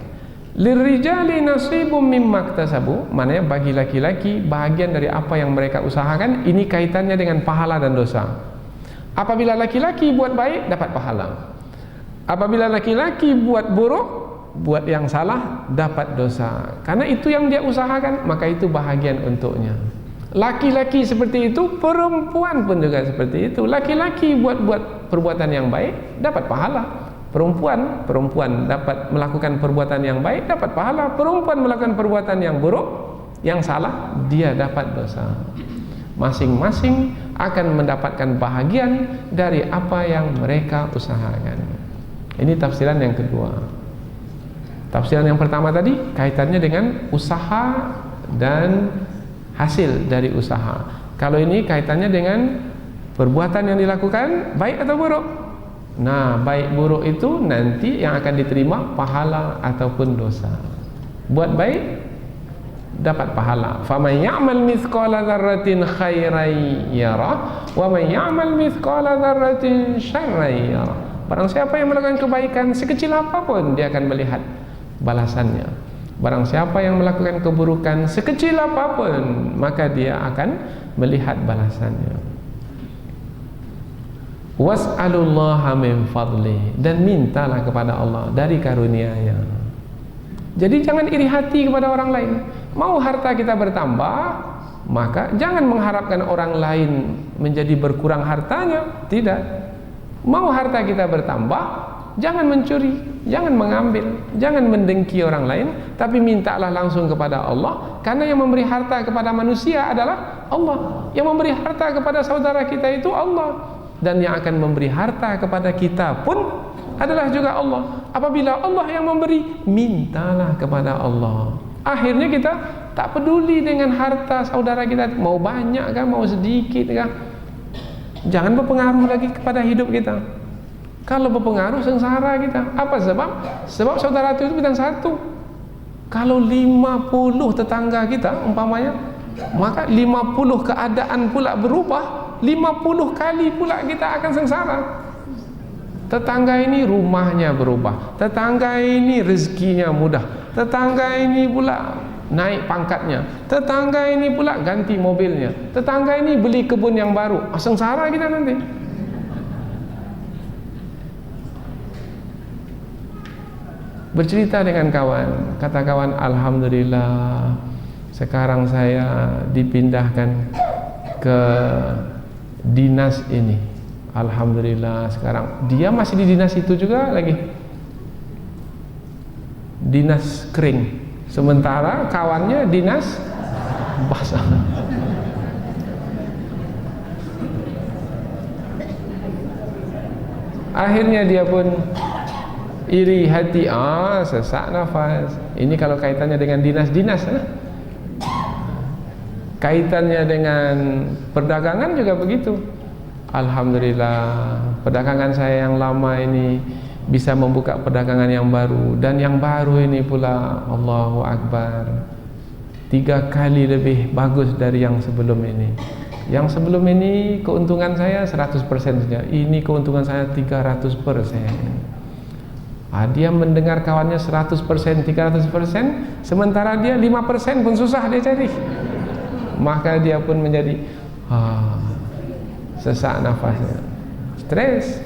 Lirijali nasibum mimma iktasabu, maknanya bagi laki-laki bahagian dari apa yang mereka usahakan. Ini kaitannya dengan pahala dan dosa. Apabila laki-laki buat baik, dapat pahala. Apabila laki-laki buat buruk, buat yang salah, dapat dosa. Karena itu yang dia usahakan, maka itu bahagian untuknya. Laki-laki seperti itu, perempuan pun juga seperti itu. Laki-laki buat perbuatan yang baik, dapat pahala. Perempuan dapat melakukan perbuatan yang baik, dapat pahala. Perempuan melakukan perbuatan yang buruk, yang salah, dia dapat dosa. Masing-masing akan mendapatkan bahagian dari apa yang mereka usahakan. Ini tafsiran yang kedua. Tafsiran yang pertama tadi kaitannya dengan usaha dan hasil dari usaha. Kalau ini kaitannya dengan perbuatan yang dilakukan, baik atau buruk. Nah, baik buruk itu nanti yang akan diterima pahala ataupun dosa. Buat baik dapat pahala. Faman ya'mal mithqala dzarratin khairan yarah wa man ya'mal mithqala dzarratin syarran yarah. Barang siapa yang melakukan kebaikan sekecil apapun, dia akan melihat balasannya. Barang siapa yang melakukan keburukan sekecil apapun, maka dia akan melihat balasannya. Was'alullaha min fadli, dan mintalah kepada Allah dari karunia-Nya. Jadi jangan iri hati kepada orang lain. Mau harta kita bertambah, maka jangan mengharapkan orang lain menjadi berkurang hartanya. Tidak. Mau harta kita bertambah, jangan mencuri, jangan mengambil, jangan mendengki orang lain, tapi mintalah langsung kepada Allah. Karena yang memberi harta kepada manusia adalah Allah. Yang memberi harta kepada saudara kita itu Allah. Dan yang akan memberi harta kepada kita pun adalah juga Allah. Apabila Allah yang memberi, mintalah kepada Allah. Akhirnya kita tak peduli dengan harta saudara kita, mau banyak kah, mau sedikit kah. Jangan berpengaruh lagi kepada hidup kita. Kalau berpengaruh, sengsara kita. Apa sebab? Sebab saudara itu bukan satu. Kalau 50 tetangga kita umpamanya, maka 50 keadaan pula berubah. 50 kali pula kita akan sengsara. Tetangga ini rumahnya berubah, tetangga ini rezekinya mudah, tetangga ini pula naik pangkatnya, tetangga ini pula ganti mobilnya, tetangga ini beli kebun yang baru. Sengsara kita nanti. Bercerita dengan kawan, kata kawan, alhamdulillah sekarang saya dipindahkan ke dinas ini. Alhamdulillah sekarang dia masih di dinas itu juga lagi, dinas kering, sementara kawannya dinas basah. Akhirnya dia pun iri hati, sesak nafas. Ini kalau kaitannya dengan dinas-dinas, kaitannya dengan perdagangan juga begitu. Alhamdulillah, perdagangan saya yang lama ini bisa membuka perdagangan yang baru, dan yang baru ini pula, Allahu Akbar, 3 kali lebih bagus dari yang sebelum ini. Yang sebelum ini keuntungan saya 100% saja, ini keuntungan saya 300%. Dia mendengar kawannya 100%, 300%, sementara dia 5% pun susah dia cari. Maka dia pun menjadi sesak nafasnya, stres.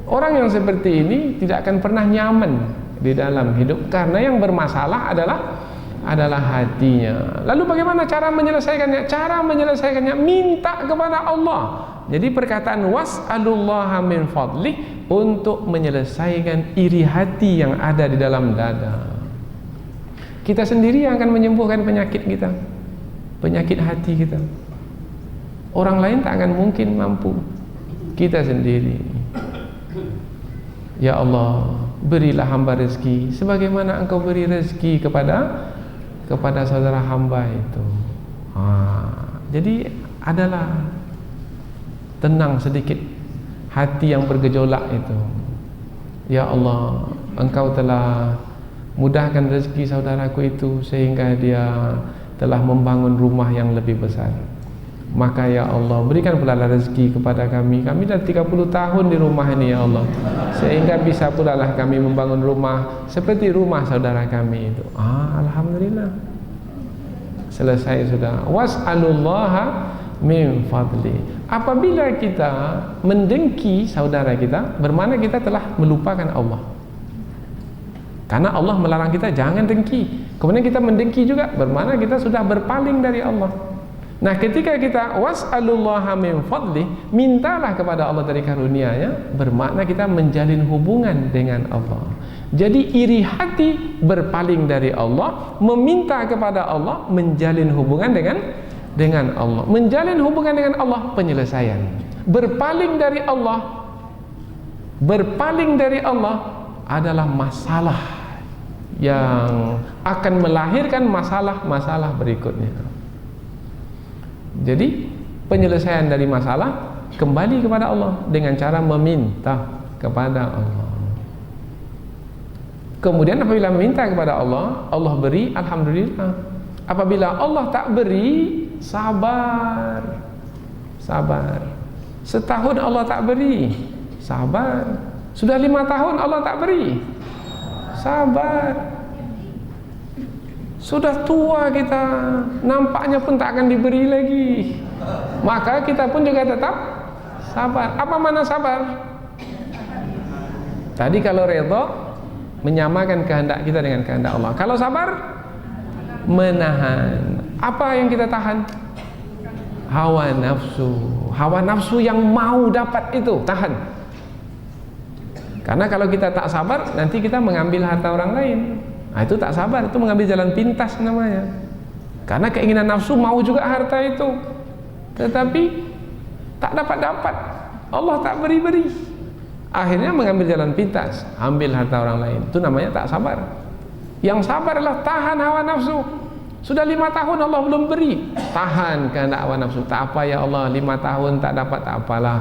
Orang yang seperti ini tidak akan pernah nyaman di dalam hidup, karena yang bermasalah adalah hatinya. Lalu bagaimana cara menyelesaikannya? Cara menyelesaikannya minta kepada Allah. Jadi perkataan was'alullaha min fadlih untuk menyelesaikan iri hati yang ada di dalam dada. Kita sendiri yang akan menyembuhkan penyakit kita, penyakit hati kita. Orang lain tak akan mungkin mampu, kita sendiri. Ya Allah, berilah hamba rezeki sebagaimana Engkau beri rezeki kepada saudara hamba itu. Jadi adalah tenang sedikit hati yang bergejolak itu. Ya Allah, Engkau telah mudahkan rezeki saudaraku itu sehingga dia telah membangun rumah yang lebih besar. Maka ya Allah, berikan pula rezeki kepada kami. Kami dah 30 tahun di rumah ini ya Allah, sehingga bisa pula lah kami membangun rumah seperti rumah saudara kami itu. Alhamdulillah, selesai sudah. Was'alullaha min fadli. Apabila kita mendengki saudara kita, bermakna kita telah melupakan Allah. Karena Allah melarang kita jangan dengki. Kemudian kita mendengki juga, bermakna kita sudah berpaling dari Allah. Nah, ketika kita was'alullaha min fadli, mintalah kepada Allah dari karunia-Nya, bermakna kita menjalin hubungan dengan Allah. Jadi iri hati berpaling dari Allah, meminta kepada Allah, menjalin hubungan dengan Allah. Menjalin hubungan dengan Allah, penyelesaian. Berpaling dari Allah adalah masalah yang akan melahirkan masalah-masalah berikutnya. Jadi penyelesaian dari masalah kembali kepada Allah dengan cara meminta kepada Allah. Kemudian apabila meminta kepada Allah, Allah beri, alhamdulillah. Apabila Allah tak beri, sabar. Setahun Allah tak beri, sabar. Sudah 5 tahun Allah tak beri, sabar. Sudah tua kita, nampaknya pun tak akan diberi lagi, maka kita pun juga tetap sabar. Apa mana sabar? Tadi kalau redha, menyamakan kehendak kita dengan kehendak Allah. Kalau sabar, menahan. Apa yang kita tahan? Hawa nafsu yang mau dapat itu, tahan. Karena kalau kita tak sabar, nanti kita mengambil harta orang lain. Itu tak sabar, itu mengambil jalan pintas namanya. Karena keinginan nafsu mau juga harta itu, tetapi tak dapat. Allah tak beri. Akhirnya mengambil jalan pintas, ambil harta orang lain. Itu namanya tak sabar. Yang sabar adalah tahan hawa nafsu. Sudah 5 tahun Allah belum beri, tahan kehendak hawa nafsu. Tak apa ya Allah, 5 tahun tak dapat, tak apalah.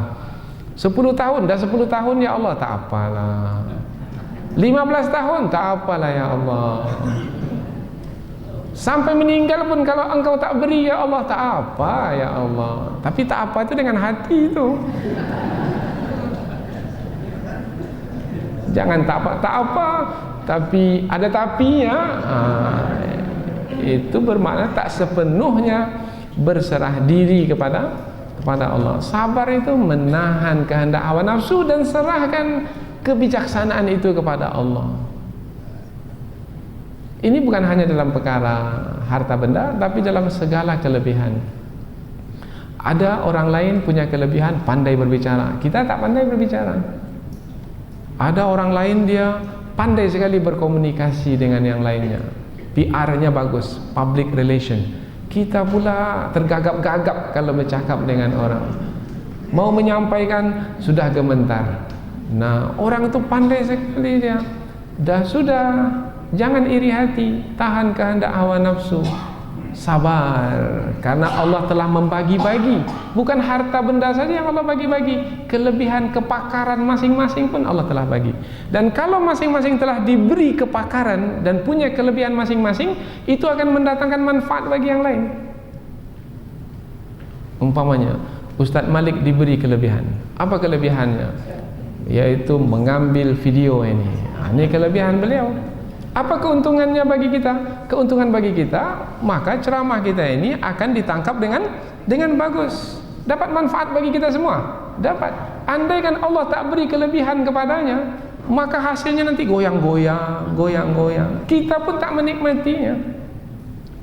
10 tahun, dah 10 tahun ya Allah, tak apalah. 15 tahun, tak apalah ya Allah. Sampai meninggal pun kalau Engkau tak beri ya Allah, tak apa ya Allah. Tapi tak apa itu dengan hati itu. Jangan tak apa, tapi ada tapinya. Itu bermakna tak sepenuhnya berserah diri kepada Allah. Sabar itu menahan kehendak hawa nafsu dan serahkan kebijaksanaan itu kepada Allah. Ini bukan hanya dalam perkara harta benda, tapi dalam segala kelebihan. Ada orang lain punya kelebihan pandai berbicara, kita tak pandai berbicara. Ada orang lain dia pandai sekali berkomunikasi dengan yang lainnya, PR-nya bagus, public relation. Kita pula tergagap-gagap kalau bercakap dengan orang, mau menyampaikan sudah gemetar. Nah, orang itu pandai sekali dia. Sudah, jangan iri hati, tahan kehendak hawa nafsu, sabar, karena Allah telah membagi-bagi. Bukan harta benda saja yang Allah bagi-bagi, kelebihan kepakaran masing-masing pun Allah telah bagi. Dan kalau masing-masing telah diberi kepakaran dan punya kelebihan masing-masing, itu akan mendatangkan manfaat bagi yang lain. Umpamanya Ustadz Malik diberi kelebihan. Apa kelebihannya? Yaitu mengambil video ini. Ini kelebihan beliau. Apa keuntungannya bagi kita? Keuntungan bagi kita, maka ceramah kita ini akan ditangkap dengan bagus. Dapat manfaat bagi kita semua. Dapat. Andaikan Allah tak beri kelebihan kepadanya, maka hasilnya nanti goyang-goyang, goyang-goyang. Kita pun tak menikmatinya.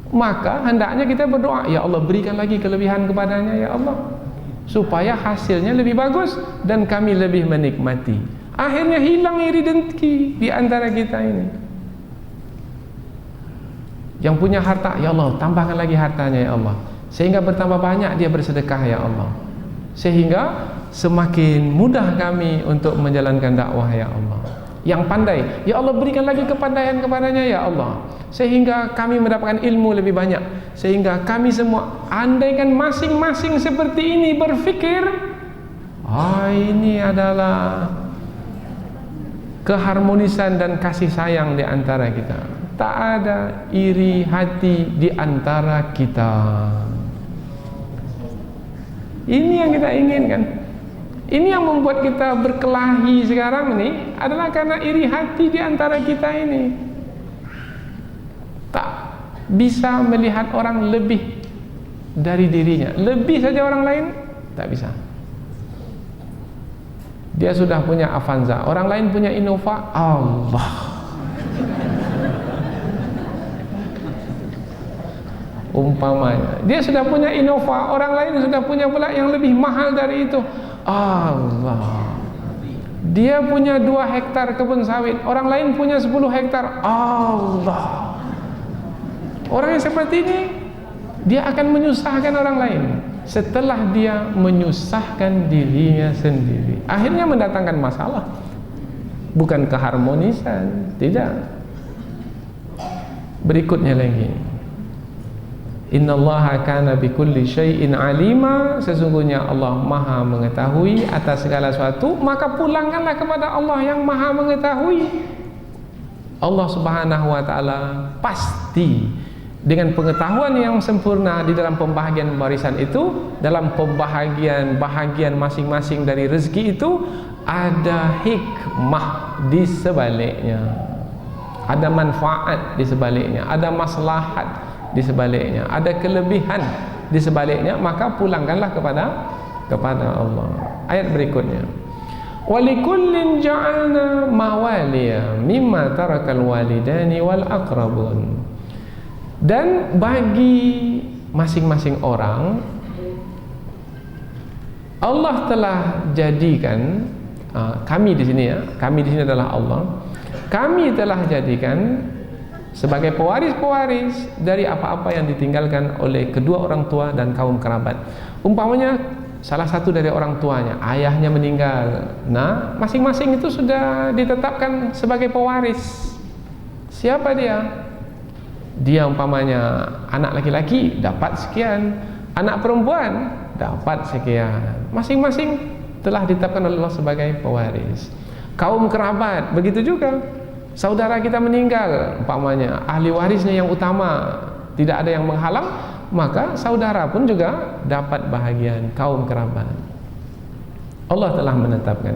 Maka hendaknya kita berdoa, ya Allah berikan lagi kelebihan kepadanya ya Allah, supaya hasilnya lebih bagus dan kami lebih menikmati. Akhirnya hilang iri dengki di antara kita ini. Yang punya harta, ya Allah tambahkan lagi hartanya ya Allah, sehingga bertambah banyak dia bersedekah ya Allah, sehingga semakin mudah kami untuk menjalankan dakwah ya Allah. Yang pandai, ya Allah berikan lagi kepandaian kepadanya ya Allah, sehingga kami mendapatkan ilmu lebih banyak, sehingga kami semua, andaikan masing-masing seperti ini berfikir, ini adalah keharmonisan dan kasih sayang di antara kita. Tak ada iri hati di antara kita. Ini yang kita inginkan. Ini yang membuat kita berkelahi sekarang ini adalah karena iri hati di antara kita ini. Tak bisa melihat orang lebih dari dirinya. Lebih saja orang lain tak bisa. Dia sudah punya Avanza, orang lain punya Innova, Allah. Umpamanya dia sudah punya Innova, orang lain sudah punya pula yang lebih mahal dari itu, Allah. Dia punya 2 hektar kebun sawit, orang lain punya 10 hektar, Allah. Orang yang seperti ini dia akan menyusahkan orang lain. Setelah dia menyusahkan dirinya sendiri, akhirnya mendatangkan masalah, bukan keharmonisan. Tidak. Berikutnya lagi, Innallaha kana bikulli syai'in alima, sesungguhnya Allah maha mengetahui atas segala sesuatu. Maka pulangkanlah kepada Allah yang maha mengetahui. Allah subhanahu wa ta'ala pasti dengan pengetahuan yang sempurna di dalam pembahagian warisan itu, dalam bahagian masing-masing dari rezeki itu, ada hikmah di sebaliknya, ada manfaat di sebaliknya, ada maslahat di sebaliknya, ada kelebihan di sebaliknya. Maka pulangkanlah kepada Allah. Ayat berikutnya, walikullin ja'alna mawaliya mimma tarakal walidani wal aqrabun. Dan bagi masing-masing orang Allah telah jadikan, kami di sini ya, kami di sini adalah Allah, kami telah jadikan sebagai pewaris-pewaris dari apa-apa yang ditinggalkan oleh kedua orang tua dan kaum kerabat. Umpamanya salah satu dari orang tuanya, ayahnya meninggal, nah masing-masing itu sudah ditetapkan sebagai pewaris. Siapa dia? Dia umpamanya anak laki-laki dapat sekian, anak perempuan dapat sekian. Masing-masing telah ditetapkan oleh Allah sebagai pewaris. Kaum kerabat begitu juga. Saudara kita meninggal, umpamanya ahli warisnya yang utama, tidak ada yang menghalang, maka saudara pun juga dapat bahagian kaum kerabat. Allah telah menetapkan.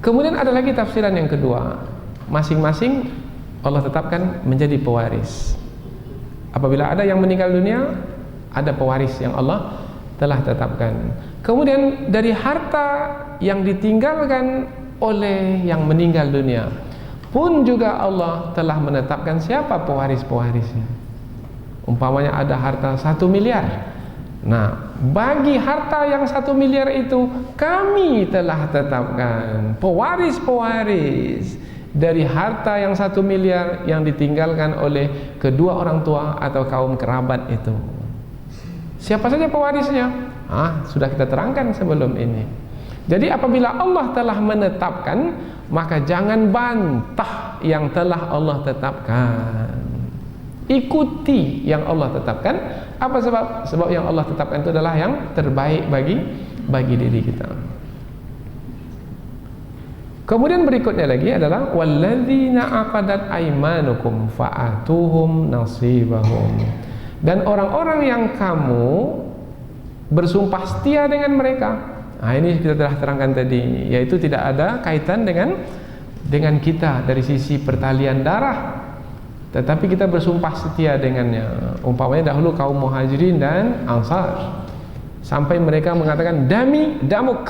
Kemudian ada lagi tafsiran yang kedua, masing-masing Allah tetapkan menjadi pewaris. Apabila ada yang meninggal dunia, ada pewaris yang Allah telah tetapkan. Kemudian dari harta yang ditinggalkan oleh yang meninggal dunia pun juga Allah telah menetapkan siapa pewaris-pewarisnya. Umpamanya ada harta 1 miliar Nah, bagi harta yang 1 miliar itu kami telah tetapkan pewaris-pewaris dari harta yang 1 miliar yang ditinggalkan oleh kedua orang tua atau kaum kerabat itu. Siapa saja pewarisnya? Sudah kita terangkan sebelum ini. Jadi apabila Allah telah menetapkan, maka jangan bantah yang telah Allah tetapkan. Ikuti yang Allah tetapkan. Apa sebab? Sebab yang Allah tetapkan itu adalah yang terbaik bagi diri kita. Kemudian berikutnya lagi adalah walladzina aqadat aymanukum fa'atuhum nasibahum. Dan orang-orang yang kamu bersumpah setia dengan mereka. Ini kita telah terangkan tadi, yaitu tidak ada kaitan dengan kita dari sisi pertalian darah, tetapi kita bersumpah setia dengannya. Umpamanya dahulu kaum Muhajirin dan Ansar, sampai mereka mengatakan dami damuk,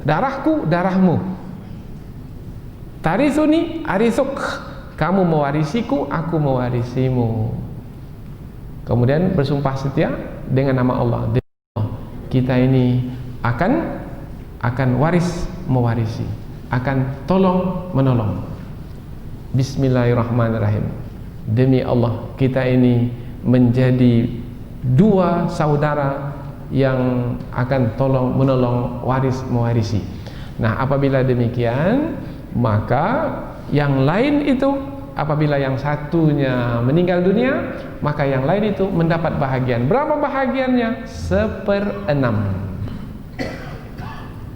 darahku darahmu, tarisuni arisuk, kamu mewarisiku, aku mewarisimu. Kemudian bersumpah setia dengan nama Allah, kita ini akan waris mewarisi, akan tolong menolong. Bismillahirrahmanirrahim. Demi Allah, kita ini menjadi dua saudara yang akan tolong menolong, waris mewarisi. Nah, apabila demikian, maka yang lain itu, apabila yang satunya meninggal dunia, maka yang lain itu mendapat bahagian. Berapa bahagiannya? 1/6.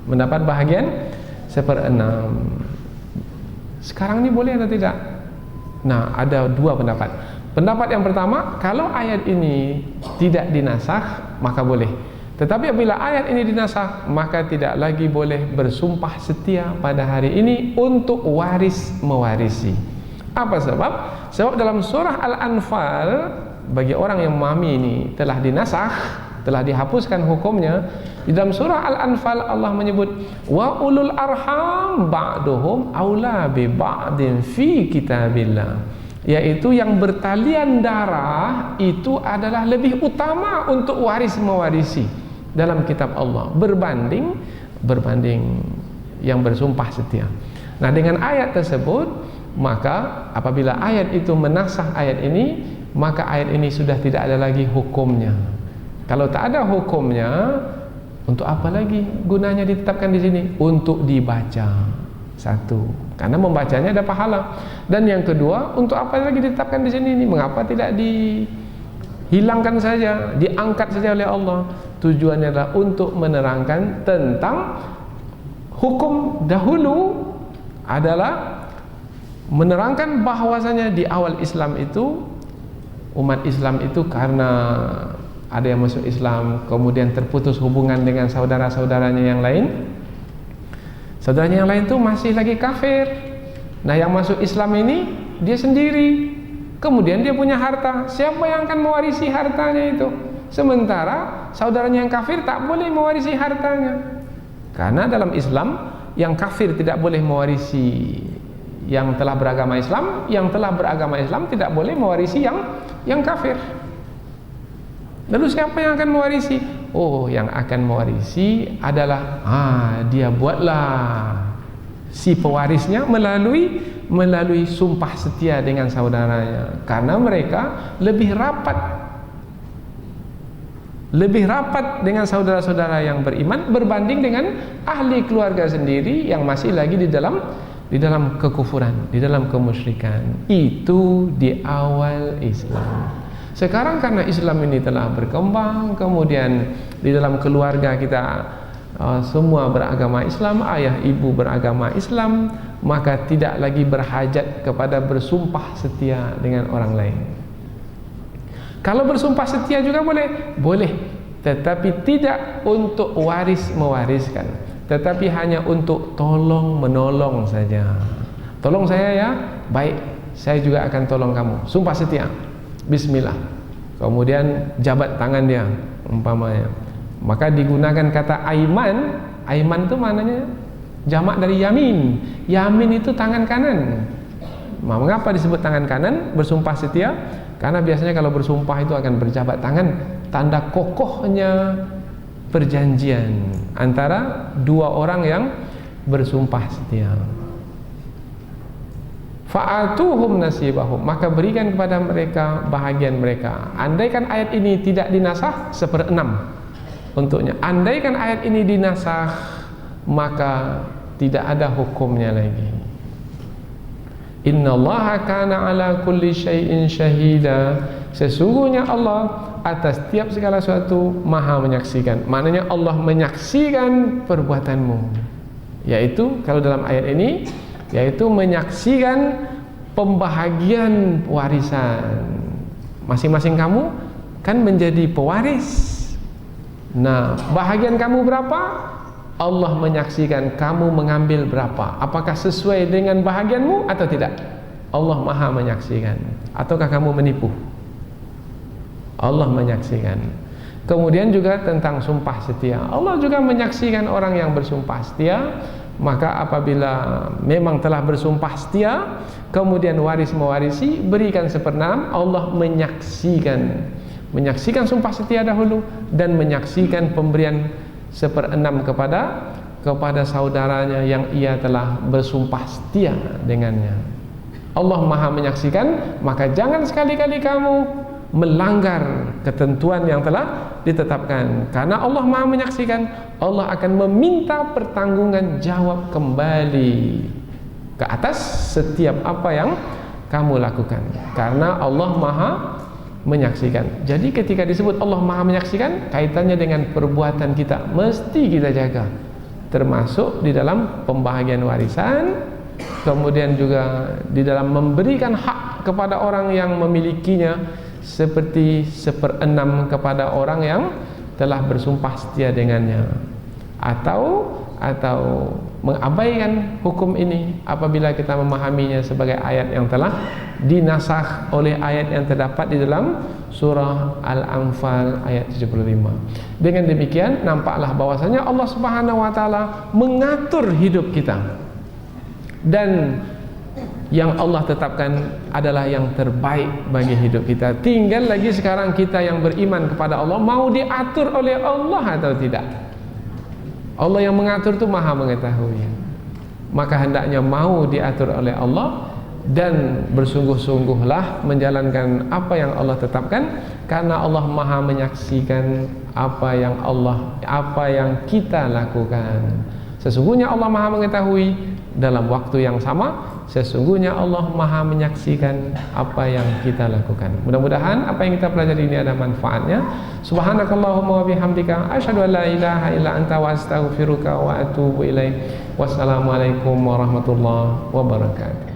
Mendapat bahagian 1/6. Sekarang ini boleh atau tidak? Nah, ada dua pendapat. Pendapat yang pertama, kalau ayat ini tidak dinasakh, maka boleh. Tetapi apabila ayat ini dinasakh, maka tidak lagi boleh bersumpah setia pada hari ini untuk waris mewarisi. Apa sebab? Sebab dalam surah Al-Anfal, bagi orang yang memahami ini telah dinasakh, telah dihapuskan hukumnya. Di dalam surah Al-Anfal Allah menyebut wa ulul arham ba'duhum aula bi ba'din fi kitabillah, yaitu yang bertalian darah itu adalah lebih utama untuk waris mewarisi dalam kitab Allah berbanding yang bersumpah setia. Nah, dengan ayat tersebut, maka apabila ayat itu menasakh ayat ini, maka ayat ini sudah tidak ada lagi hukumnya. Kalau tak ada hukumnya, untuk apa lagi gunanya ditetapkan di sini? Untuk dibaca. Satu, karena membacanya ada pahala. Dan yang kedua, untuk apa lagi ditetapkan di sini? Mengapa tidak dihilangkan saja, diangkat saja oleh Allah? Tujuannya adalah untuk menerangkan tentang hukum dahulu, adalah menerangkan bahwasanya di awal Islam itu, umat Islam itu karena ada yang masuk Islam, kemudian terputus hubungan dengan saudara-saudaranya yang lain. Saudaranya yang lain itu masih lagi kafir. Nah, yang masuk Islam ini dia sendiri, kemudian dia punya harta. Siapa yang akan mewarisi hartanya itu? Sementara saudaranya yang kafir tak boleh mewarisi hartanya. Karena dalam Islam, yang kafir tidak boleh mewarisi yang telah beragama Islam, yang telah beragama Islam tidak boleh mewarisi yang kafir. Lalu siapa yang akan mewarisi? Oh, yang akan mewarisi adalah dia buatlah si pewarisnya melalui sumpah setia dengan saudaranya, karena mereka lebih rapat dengan saudara-saudara yang beriman berbanding dengan ahli keluarga sendiri yang masih lagi di dalam kekufuran, di dalam kemusyrikan. Itu di awal Islam. Sekarang karena Islam ini telah berkembang, kemudian di dalam keluarga kita semua beragama Islam, ayah ibu beragama Islam, maka tidak lagi berhajat kepada bersumpah setia dengan orang lain. Kalau bersumpah setia juga boleh, tetapi tidak untuk waris mewariskan, tetapi hanya untuk tolong menolong saja. Tolong saya ya, baik, saya juga akan tolong kamu. Sumpah setia, bismillah. Kemudian jabat tangan dia umpamanya, maka digunakan kata aiman. Aiman itu maknanya jamak dari yamin. Yamin itu tangan kanan. Mengapa disebut tangan kanan bersumpah setia? Karena biasanya kalau bersumpah itu akan berjabat tangan tanda kokohnya perjanjian antara dua orang yang bersumpah setia. Fa'atuhum nasibahum, maka berikan kepada mereka bahagian mereka. Andaikan ayat ini tidak dinasakh, 1/6 untuknya. Andaikan ayat ini dinasakh, maka tidak ada hukumnya lagi. Innallaha kana ala kulli syai'in syahida. Sesungguhnya Allah atas tiap segala sesuatu maha menyaksikan. Maknanya Allah menyaksikan perbuatanmu. Yaitu kalau dalam ayat ini, yaitu menyaksikan pembahagian warisan. Masing-masing kamu kan menjadi pewaris. Nah, bahagian kamu berapa? Allah menyaksikan kamu mengambil berapa. Apakah sesuai dengan bahagianmu atau tidak? Allah maha menyaksikan. Ataukah kamu menipu? Allah menyaksikan. Kemudian juga tentang sumpah setia, Allah juga menyaksikan orang yang bersumpah setia. Maka apabila memang telah bersumpah setia, kemudian waris mewarisi, berikan 1/6, Allah menyaksikan sumpah setia dahulu, dan menyaksikan pemberian 1/6 kepada saudaranya yang ia telah bersumpah setia dengannya. Allah maha menyaksikan, maka jangan sekali-kali kamu melanggar ketentuan yang telah ditetapkan. Karena Allah maha menyaksikan, Allah akan meminta pertanggungan jawab kembali ke atas setiap apa yang kamu lakukan. Karena Allah maha menyaksikan. Jadi ketika disebut Allah maha menyaksikan, kaitannya dengan perbuatan kita mesti kita jaga, termasuk di dalam pembahagian warisan, kemudian juga di dalam memberikan hak kepada orang yang memilikinya, seperti 1/6 kepada orang yang telah bersumpah setia dengannya, atau mengabaikan hukum ini apabila kita memahaminya sebagai ayat yang telah dinasakh oleh ayat yang terdapat di dalam surah Al-Anfal ayat 75. Dengan demikian nampaklah bahwasanya Allah Subhanahu wa taala mengatur hidup kita, dan yang Allah tetapkan adalah yang terbaik bagi hidup kita. Tinggal lagi sekarang kita yang beriman kepada Allah, mau diatur oleh Allah atau tidak. Allah yang mengatur itu maha mengetahui. Maka hendaknya mau diatur oleh Allah, dan bersungguh-sungguhlah menjalankan apa yang Allah tetapkan, karena Allah maha menyaksikan apa yang kita lakukan. Sesungguhnya Allah maha mengetahui dalam waktu yang sama. Sesungguhnya Allah maha menyaksikan apa yang kita lakukan. Mudah-mudahan apa yang kita pelajari ini ada manfaatnya. Subhanakallahumma wa bihamdika asyhadu an la ilaha illa anta wa astaghfiruka wa atubu ilaik. Wassalamualaikum warahmatullahi wabarakatuh.